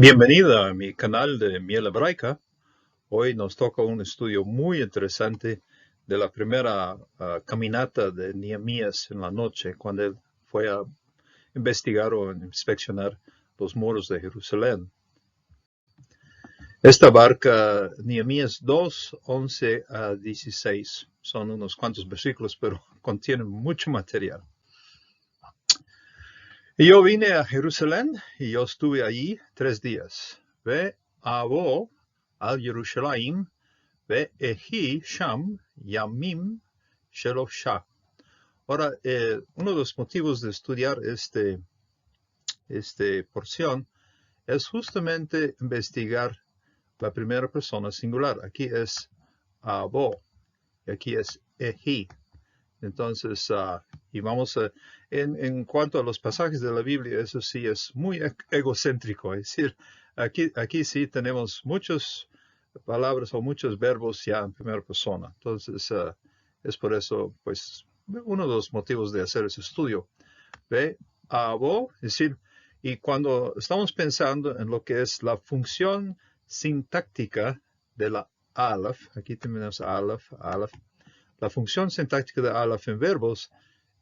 Bienvenida a mi canal de Miel Hebraica. Hoy nos toca un estudio muy interesante de la primera caminata de Nehemías en la noche, cuando él fue a investigar o inspeccionar los muros de Jerusalén. Esta abarca Nehemías 2, 11 a 16. Son unos cuantos versículos, pero contienen mucho material. Y yo vine a Jerusalén y yo estuve allí 3 días. Ve avo al Jerusalem, ve ehi sham yamim shelosha. Ahora, uno de los motivos de estudiar esta porción es justamente investigar la primera persona singular. Aquí es avo y aquí es ehi. Entonces, y vamos a, en cuanto a los pasajes de la Biblia, eso sí es muy egocéntrico. Es decir, aquí sí tenemos muchas palabras o muchos verbos ya en primera persona. Entonces, es por eso, pues, uno de los motivos de hacer ese estudio. Ve, abo, es decir, y cuando estamos pensando en lo que es la función sintáctica de la aleph, aquí tenemos aleph. La función sintáctica de aleph en verbos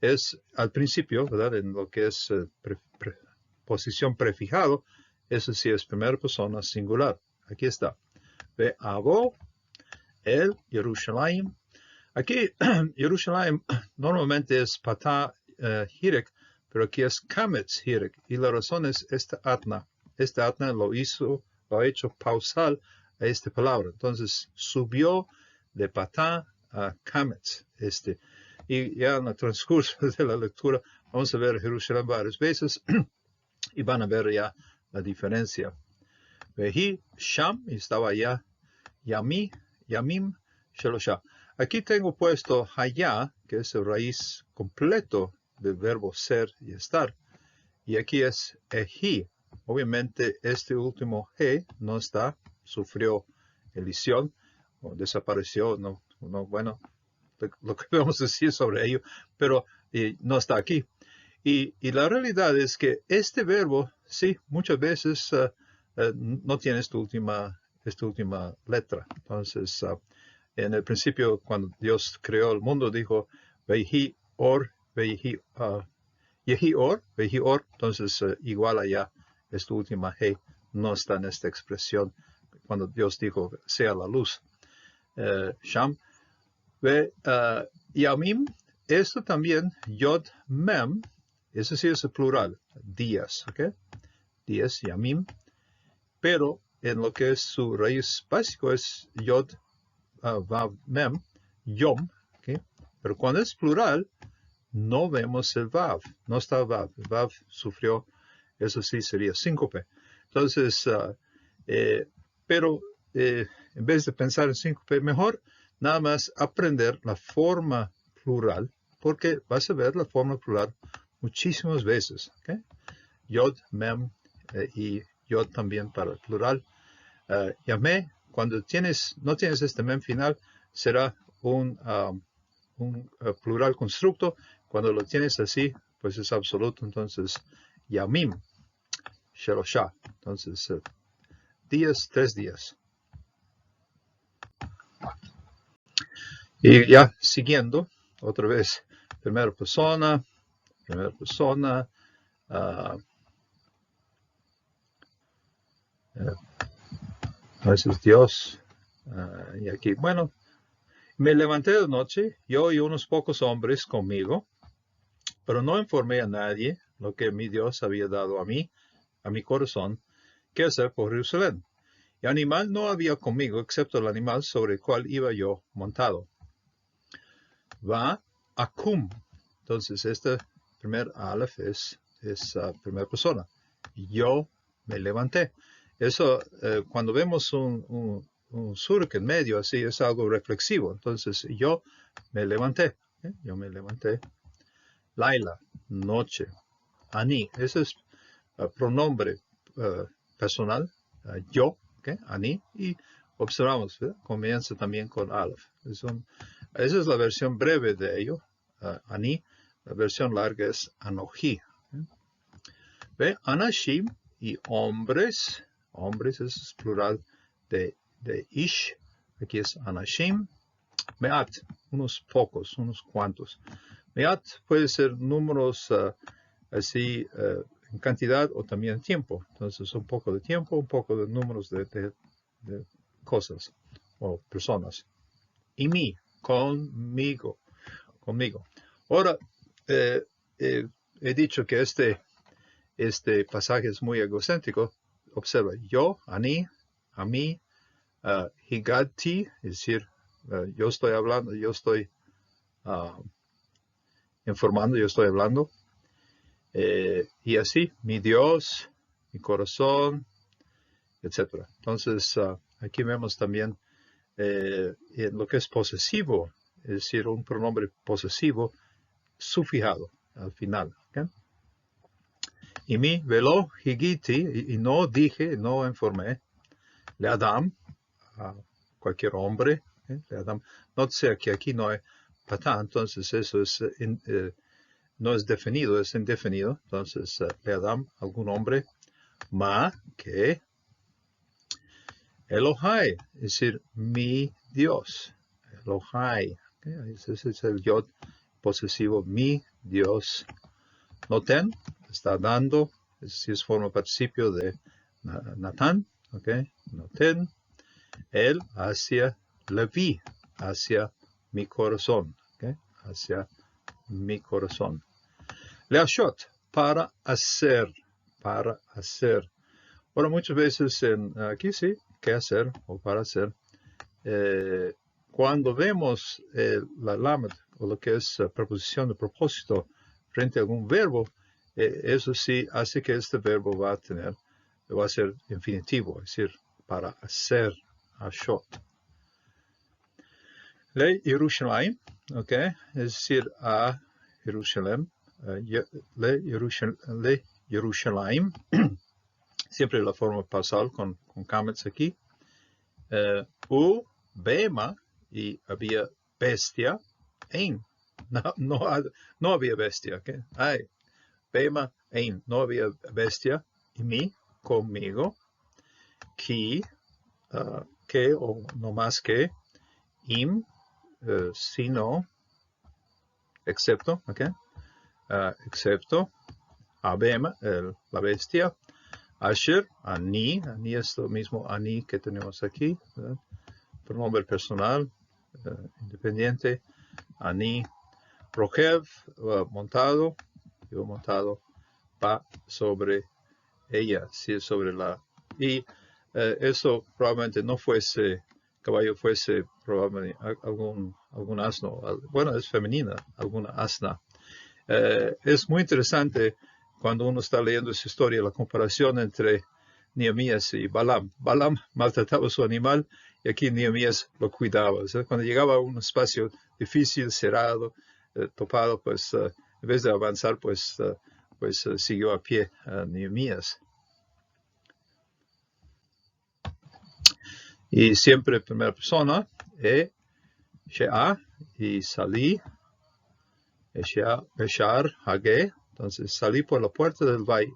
es al principio, ¿verdad? En lo que es posición prefijado, eso sí es primera persona singular. Aquí está. Ve avo el Jerusalem. Aquí Jerusalem normalmente es patá hirek, pero aquí es kametz hirek. Y la razón es esta atna. Esta atna lo ha hecho pausal a esta palabra. Entonces subió de patá a kametz. Y ya en el transcurso de la lectura vamos a ver Jerusalén varias veces y van a ver ya la diferencia. Sham, estaba allá, Yamim, Shelosha. Aquí tengo puesto Hayá, que es el raíz completo del verbo ser y estar. Y aquí es Ehi. Obviamente este último He no está, sufrió elisión o desapareció, bueno, lo que podemos decir sobre ello, pero no está aquí. Y la realidad es que este verbo, sí, muchas veces no tiene esta última letra. Entonces, en el principio, cuando Dios creó el mundo, dijo, Vehi or, Yehi or, entonces igual allá, esta última He no está en esta expresión, cuando Dios dijo, sea la luz. Sham, Ve, Yamim, esto también, Yod Mem, eso sí es el plural, días, ¿ok? Días, Yamim, pero en lo que es su raíz básico es Yod, Vav, Mem, Yom, ¿ok? Pero cuando es plural, no vemos el Vav, no está Vav, el Vav sufrió, eso sí sería síncope. Entonces, pero en vez de pensar en síncope, mejor nada más aprender la forma plural, porque vas a ver la forma plural muchísimas veces. ¿Okay? Yod, mem y yod también para el plural. Yamé, cuando no tienes este mem final, será un plural constructo. Cuando lo tienes así, pues es absoluto. Entonces, yamim, shelosha. Entonces, días, 3 días. Y ya siguiendo, otra vez, primera persona, a veces Dios, y aquí, bueno, me levanté de noche, yo y unos pocos hombres conmigo, pero no informé a nadie lo que mi Dios había dado a mí, a mi corazón, que hacer por Jerusalén. Y animal no había conmigo, excepto el animal sobre el cual iba yo montado. Va Akum. Entonces, este primer Aleph es primera persona. Yo me levanté. Eso, cuando vemos un surk en medio, así es algo reflexivo. Entonces, yo me levanté. Yo me levanté. Laila, noche. Ani, ese es pronombre personal. Yo, Ani. Y observamos, comienza también con Aleph. Esa es la versión breve de ello, Ani. La versión larga es Anoji. Ve, Anashim y hombres hombres, es plural de ish, aquí es anashim, meat, unos pocos, unos cuantos. Meat puede ser números así en cantidad o también en tiempo. Entonces un poco de tiempo, un poco de números de cosas o personas. Y mí, conmigo. Ahora, he dicho que este pasaje es muy egocéntrico. Observa, yo, ani, a mí, higati, es decir, yo estoy hablando, yo estoy informando, yo estoy hablando. Y así, mi Dios, mi corazón, etc. Entonces, aquí vemos también en lo que es posesivo, es decir, un pronombre posesivo sufijado al final. ¿Okay? Y mi velo higiti, y no dije, no informé, le Adam, a cualquier hombre, le Adam. Nótese que aquí no hay patá, entonces eso es no es definido, es indefinido. Entonces, le Adam, algún hombre, ma, que, Elohai, es decir, mi Dios. Elohai, ¿okay? Ese es el yod posesivo, mi Dios. Noten, está dando, es decir, es forma participio de Natán, ¿okay? Noten, él hacia Leví, hacia mi corazón, ¿okay? Hacia mi corazón. Leashot, para hacer. Ahora, muchas veces aquí sí, qué hacer o para hacer. Cuando vemos la lamed o lo que es preposición de propósito frente a algún verbo, eso sí hace que este verbo va a ser infinitivo, es decir, para hacer, ashot. Le Yerushalayim, ¿ok? Es decir, a Jerusalén, le Yerushalayim, siempre la forma pasal con kamets aquí. U, bema, y había bestia, ein. No había bestia, ¿ok? Ay, bema, ein, no había bestia, y mi, conmigo, que o no más que, im, sino, excepto, ¿ok? Excepto, abema, la bestia, asher, ani es lo mismo ani que tenemos aquí, ¿verdad? Pronombre personal, independiente, ani, rojev, montado, yo montado, pa sobre ella, sí, sobre la, y eso probablemente no fuese, caballo fuese probablemente algún asno, bueno, es femenina, alguna asna. Es muy interesante cuando uno está leyendo esa historia, la comparación entre Nehemías y Balaam. Balaam maltrataba a su animal y aquí Nehemías lo cuidaba. O sea, cuando llegaba a un espacio difícil, cerrado, topado, pues en vez de avanzar, pues siguió a pie Nehemías. Y siempre primera persona, She'a, y salí, Eshar, Hagé, entonces salí por la puerta del valle.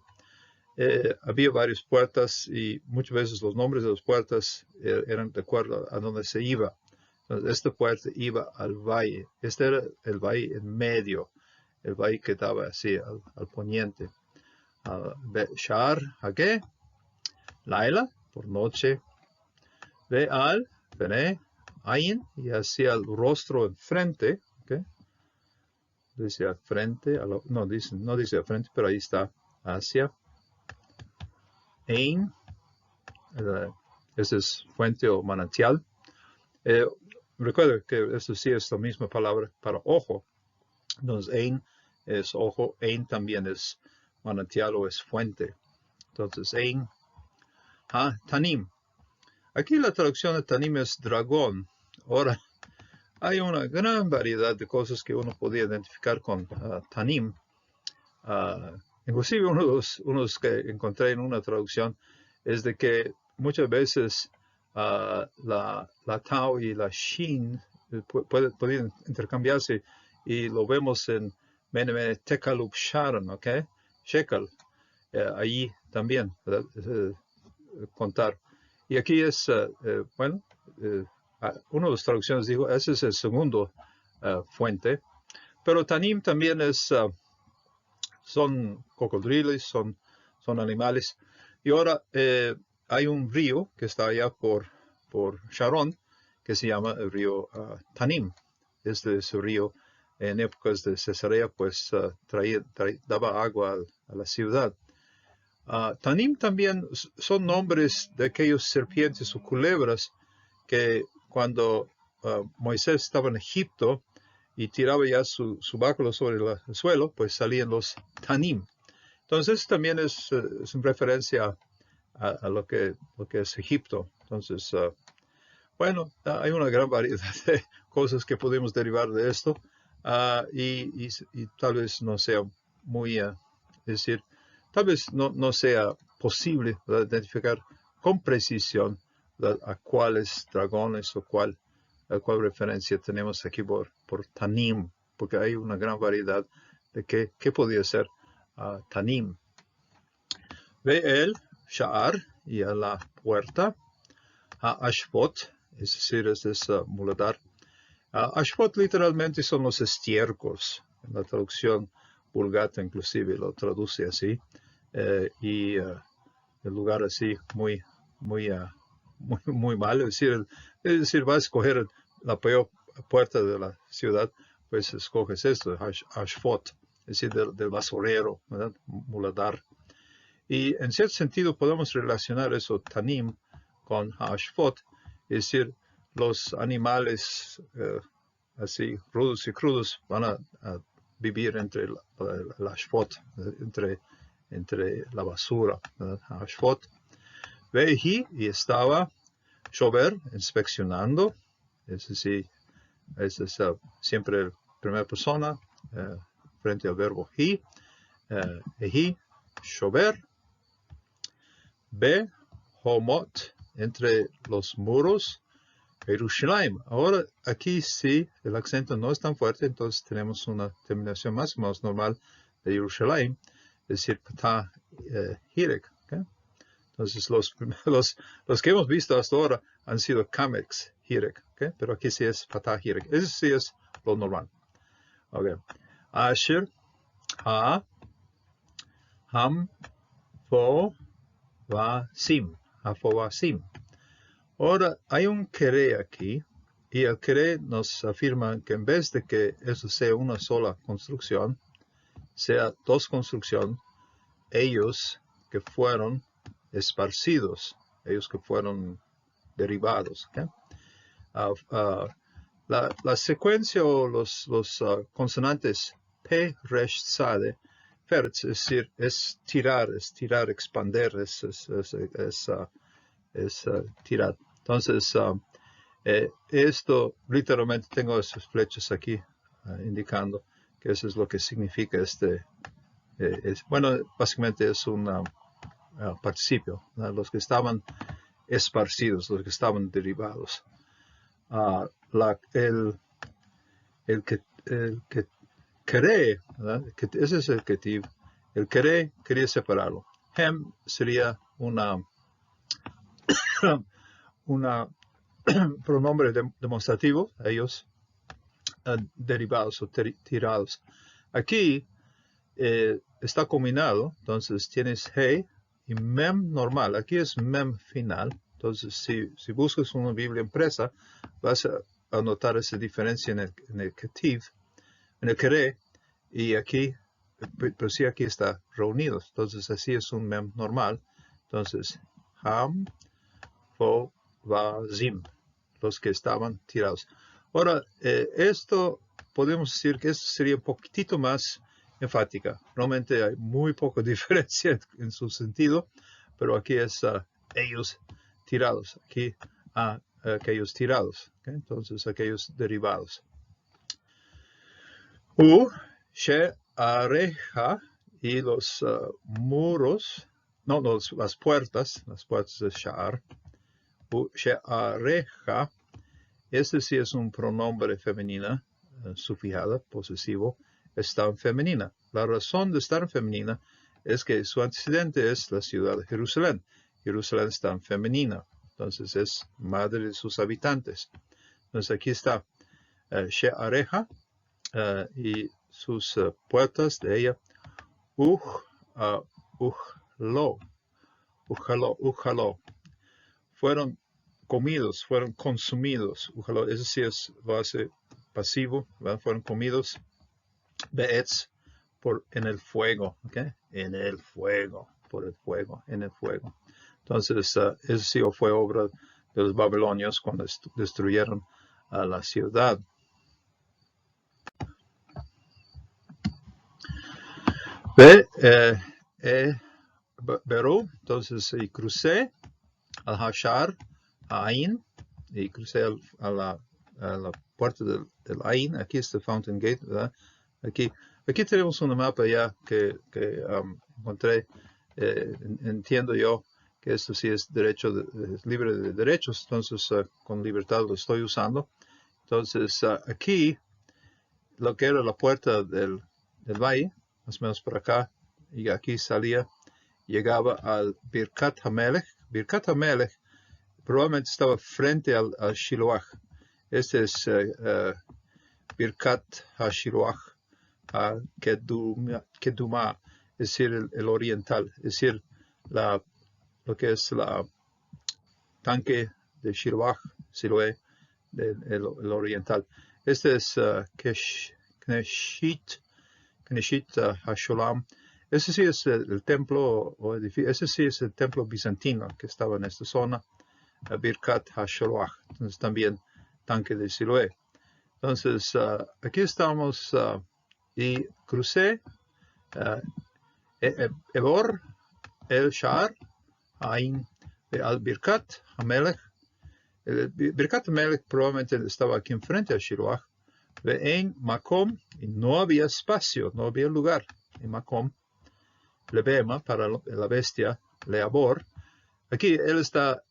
Había varias puertas y muchas veces los nombres de las puertas eran de acuerdo a donde se iba. Entonces, esta puerta iba al valle. Este era el valle en medio, el valle que daba así al poniente. Shar, Hagé, Laila, por noche. Ve'al, Pene, Ayin, y hacia el rostro enfrente. ¿Okay? Dice al frente, no dice al frente, pero ahí está, hacia. Ein, esa es fuente o manantial. Recuerda que esto sí es la misma palabra para ojo. Entonces, ein es ojo, ein también es manantial o es fuente. Entonces, ein, tanim. Aquí la traducción de tanim es dragón. Ahora, hay una gran variedad de cosas que uno podía identificar con tanim. Inclusive unos que encontré en una traducción es de que muchas veces la tau y la shin pueden intercambiarse y lo vemos en Mene Tekalup Sharon, ¿ok? Shekel, ahí también, contar. Y aquí es, bueno, una de las traducciones dijo, ese es el segundo fuente. Pero Tanim también es, son cocodrilos, son animales. Y ahora hay un río que está allá por Sharon, que se llama el río Tanim. Este es el río, en épocas de Cesarea, pues daba agua a la ciudad. Tanim también son nombres de aquellos serpientes o culebras que cuando Moisés estaba en Egipto y tiraba ya su báculo sobre el suelo, pues salían los Tanim. Entonces también es en referencia a lo que es Egipto. Entonces, bueno, hay una gran variedad de cosas que podemos derivar de esto y tal vez no sea muy, es decir, tal vez no sea posible identificar con precisión a cuáles dragones o cuál referencia tenemos aquí por Tanim, porque hay una gran variedad de qué podía ser Tanim. Ve el Sha'ar y a la puerta, Ashfot, es decir, es muladar. Ashfot literalmente son los estiércoles, en la traducción Vulgata inclusive lo traduce así, y el lugar así muy mal, es decir, va a escoger la peor puerta de la ciudad, pues escoges esto, Ashfot, es decir, del basurero, ¿verdad? Muladar. Y en cierto sentido podemos relacionar eso, Tanim, con Ashfot, es decir, los animales así rudos y crudos van a vivir entre el Ashfot, entre la basura, Ashfot. Vehi, y estaba Shover inspeccionando, es decir, es siempre primera persona frente al verbo hi, Ehi, Shover. Be, Homot, entre los muros, Jerusalén. Ahora, aquí sí, el acento no es tan fuerte, entonces tenemos una terminación más o menos normal de Jerusalén, es decir, Patah Hirek. ¿Okay? Entonces, los que hemos visto hasta ahora han sido Kamex Hirek, ¿okay? Pero aquí sí es Patah Hirek. Ese sí es lo normal. Okay. Asher, Ha, Ham, Fo, Vasim, Afovasim. Ahora, hay un queré aquí, y el queré nos afirma que en vez de que eso sea una sola construcción, sea dos construcciones, ellos que fueron esparcidos, ellos que fueron derivados. ¿Okay? La secuencia o los consonantes P, Resh, Sade, Fertz, es decir, es tirar, expander, es tirar. Entonces, esto literalmente tengo esas flechas aquí indicando que eso es lo que significa bueno, básicamente es un participio, ¿no? Los que estaban esparcidos, los que estaban derivados. El que cree, que ese es el ketiv, el cree quería separarlo. Hem sería una pronombre demostrativo, ellos derivados o tirados. Aquí está combinado, entonces tienes he y mem normal. Aquí es mem final. Entonces, si buscas una Biblia impresa, vas a notar esa diferencia en el ketiv, en el querer, y aquí, pero sí aquí está reunidos. Entonces, así es un mem normal. Entonces, ham, fo, va, zim, los que estaban tirados. Ahora, esto podemos decir que esto sería un poquitito más enfática. Realmente hay muy poca diferencia en su sentido, pero aquí es ellos tirados, aquí aquellos tirados, ¿okay? Entonces aquellos derivados. She areja y los muros, no, las puertas de Sha'ar. She areja, este sí es un pronombre femenina, sufijada, posesivo, está en femenina. La razón de estar en femenina es que su antecedente es la ciudad de Jerusalén. Jerusalén está en femenina. Entonces es madre de sus habitantes. Entonces aquí está Sheareja y sus puertas de ella. Ujalo. Fueron comidos, fueron consumidos. Ujalo, eso sí es base pasivo, ¿verdad? Fueron comidos. Beetz, en el fuego, ¿ok? En el fuego, por el fuego, en el fuego. Entonces, eso sí fue obra de los babilonios cuando destruyeron la ciudad. Berú, entonces, y crucé al Hashar, a Ain, y crucé a la puerta del Ain. Aquí está Fountain Gate, ¿verdad? Aquí tenemos un mapa ya que encontré. Entiendo yo que esto sí es libre de derechos, entonces con libertad lo estoy usando. Entonces aquí, lo que era la puerta del valle, más o menos por acá, y aquí llegaba al Birkat HaMelech. Birkat HaMelech probablemente estaba frente al Shiloach. Este es Birkat HaShiloach Kedumah, es decir, el oriental, es decir, lo que es la tanque de Shiloach, Siloé, el oriental. Este es Kneshit HaSholam. Ese sí es el templo o edificio, ese sí es el templo bizantino que estaba en esta zona, Birkat HaShiloach. Entonces también tanque de Siloé. Entonces aquí estamos y crucé Ebor, El Shar, Ain, al Birkat HaMelech. El Birkat HaMelech probablemente estaba aquí enfrente a Shiloach. En Makom, y no había espacio, no había lugar en Makom. Lebema, para la bestia, Leabor. Aquí él está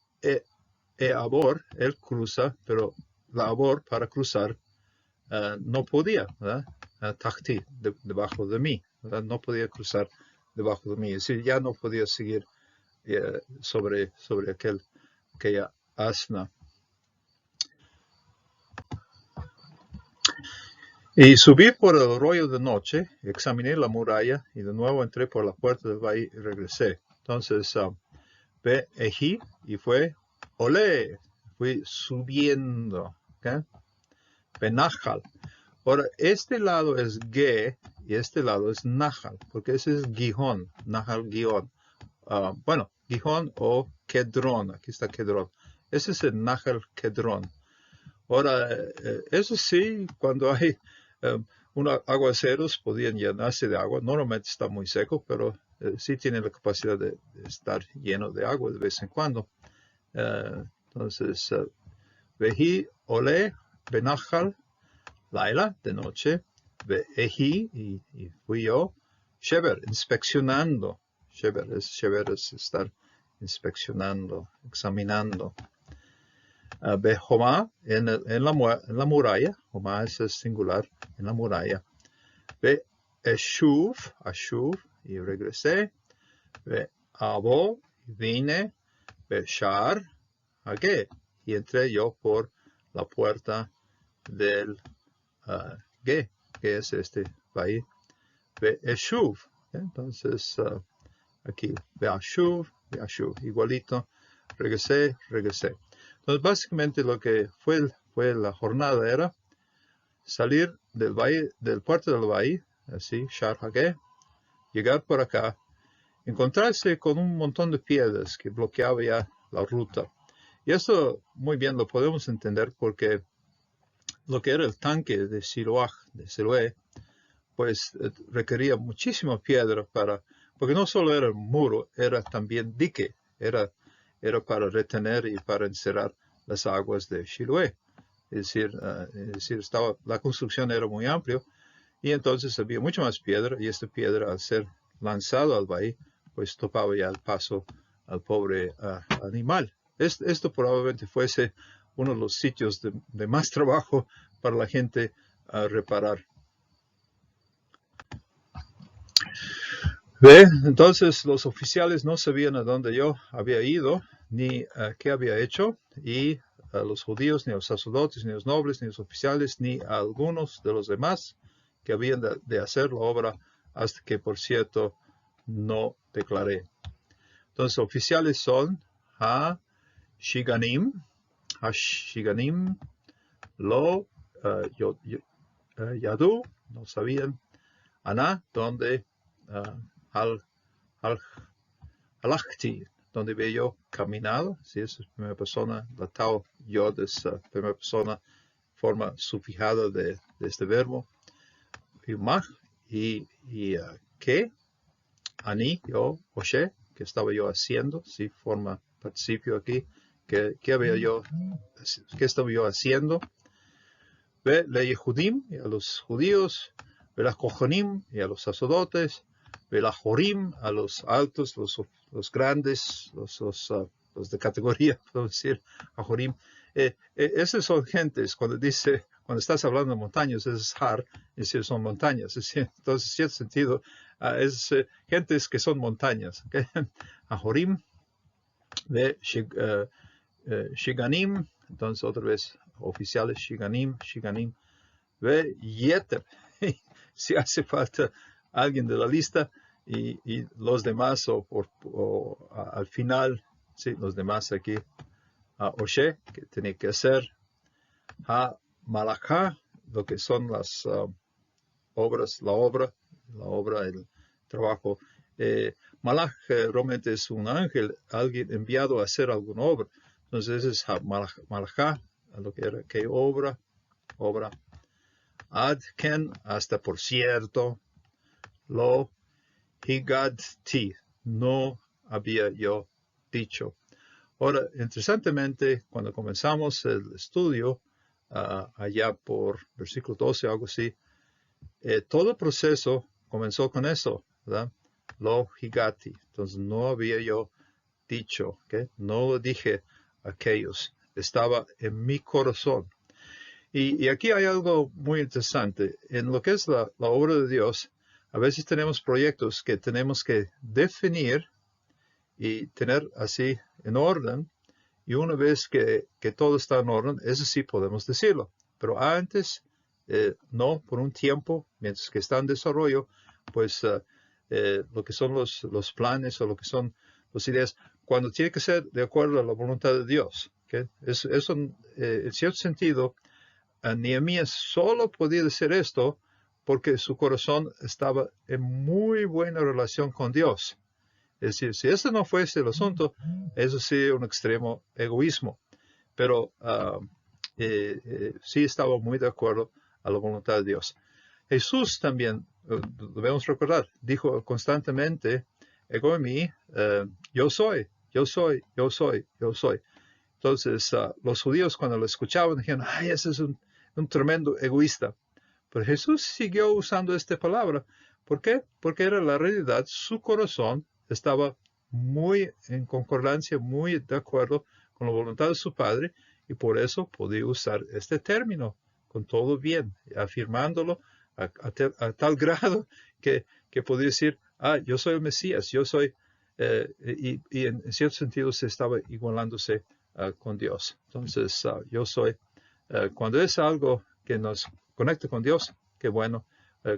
Eabor, él cruza, pero Labor para cruzar no podía, ¿verdad? Tahti, debajo de mí, ¿verdad? No podía cruzar debajo de mí, es decir, ya no podía seguir sobre aquella asna. Y subí por el arroyo de noche, examiné la muralla y de nuevo entré por la puerta del valle y regresé. Entonces, ve Ejí y fue, olé, fui subiendo, ¿okay? Benachal. Ahora, este lado es Ge y este lado es Nahal, porque ese es Gihón, Nahal Gihón. Bueno, Gihón o Kedrón, aquí está Kedrón. Ese es el Nahal Kedrón. Ahora, eso sí, cuando hay aguaceros podían llenarse de agua. Normalmente está muy seco, pero sí tiene la capacidad de estar lleno de agua de vez en cuando. Entonces, Vehi, Ole, Benachal, Laila, de noche, Vehi, y fui yo, Sheber, inspeccionando. Sheber es estar inspeccionando, examinando. Behomá, en la muralla, Homá es singular, en la muralla. Ve Eshuv, y regresé. Ve Abo, vine. Ve Shar, Hagé, y entré yo por la puerta del Ge, que es este país. Ve Eshuv, entonces aquí, ve Ashuv, igualito. Regresé. Entonces, básicamente lo que fue la jornada era salir del valle, del puerto del valle, así, Shar Hagé, llegar por acá, encontrarse con un montón de piedras que bloqueaba ya la ruta. Y eso muy bien lo podemos entender porque lo que era el tanque de Siloé, pues requería muchísima piedra porque no solo era un muro, era también dique, era para retener y para encerrar las aguas de Siloé. Es decir, la construcción era muy amplia y entonces había mucha más piedra y esta piedra al ser lanzado al valle, pues topaba ya el paso al pobre animal. Esto probablemente fuese uno de los sitios de más trabajo para la gente reparar. Ve, entonces los oficiales no sabían a dónde yo había ido, ni qué había hecho, y los judíos, ni los sacerdotes, ni los nobles, ni los oficiales, ni algunos de los demás que habían de hacer la obra, hasta que, por cierto, no declaré. Entonces, oficiales son Shiganim, Lo, Yadu, no sabían, Ana, donde Halachti, donde había yo caminado, si es primera persona, la tau yod es primera persona, forma sufijada de este verbo, y mach, y que, ani, yo, Oshe, que estaba yo haciendo, si forma participio aquí, que estaba yo haciendo, ve, le Yehudim, y a los judíos, ve la Kohanim, y a los sacerdotes, ve la Jorim, a los altos, los grandes, los de categoría, podemos decir, a Jorim. Esas son gentes, cuando estás hablando de montañas, es Har, es decir, son montañas. Es decir, entonces, en cierto sentido, es gentes que son montañas. ¿Okay? A Jorim, ve Shiganim, entonces otra vez, oficiales, Shiganim, ve Yeter, si hace falta alguien de la lista, y los demás, al final, sí, los demás aquí, a Oshe, que tiene que hacer, a Malachá, lo que son las obras, la obra, el trabajo. Malach realmente es un ángel, alguien enviado a hacer alguna obra. Entonces, ese es Malachá, lo que era, que obra. Ad ken, hasta por cierto, lo higadti, no había yo dicho. Ahora, interesantemente, cuando comenzamos el estudio, allá por versículo 12, algo así, todo el proceso comenzó con eso, ¿verdad? Lo higati. Entonces, no había yo dicho, ¿okay? No lo dije a aquellos, estaba en mi corazón. Y aquí hay algo muy interesante. En lo que es la obra de Dios, a veces tenemos proyectos que tenemos que definir y tener así en orden. Y una vez que todo está en orden, eso sí podemos decirlo. Pero antes, no, por un tiempo, mientras que está en desarrollo, pues lo que son los planes o lo que son las ideas, cuando tiene que ser de acuerdo a la voluntad de Dios. ¿Okay? Eso, en cierto sentido, Nehemías solo podía decir esto porque su corazón estaba en muy buena relación con Dios. Es decir, si ese no fuese el asunto, eso sería un extremo egoísmo. Pero sí estaba muy de acuerdo a la voluntad de Dios. Jesús también, debemos recordar, dijo constantemente, ego en mí, yo soy. Entonces, los judíos cuando lo escuchaban dijeron, ay, ese es un tremendo egoísta. Pero Jesús siguió usando esta palabra. ¿Por qué? Porque era la realidad. Su corazón estaba muy en concordancia, muy de acuerdo con la voluntad de su Padre, y por eso podía usar este término con todo bien, afirmándolo a tal grado que podía decir, yo soy el Mesías, yo soy, y en cierto sentido se estaba igualándose con Dios. Entonces, yo soy, cuando es algo que nos conecta con Dios, qué bueno.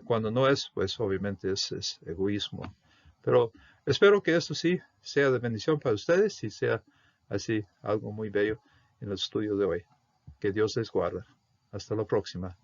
Cuando no es, pues obviamente es egoísmo. Pero espero que esto sí sea de bendición para ustedes y sea así algo muy bello en el estudio de hoy. Que Dios les guarde. Hasta la próxima.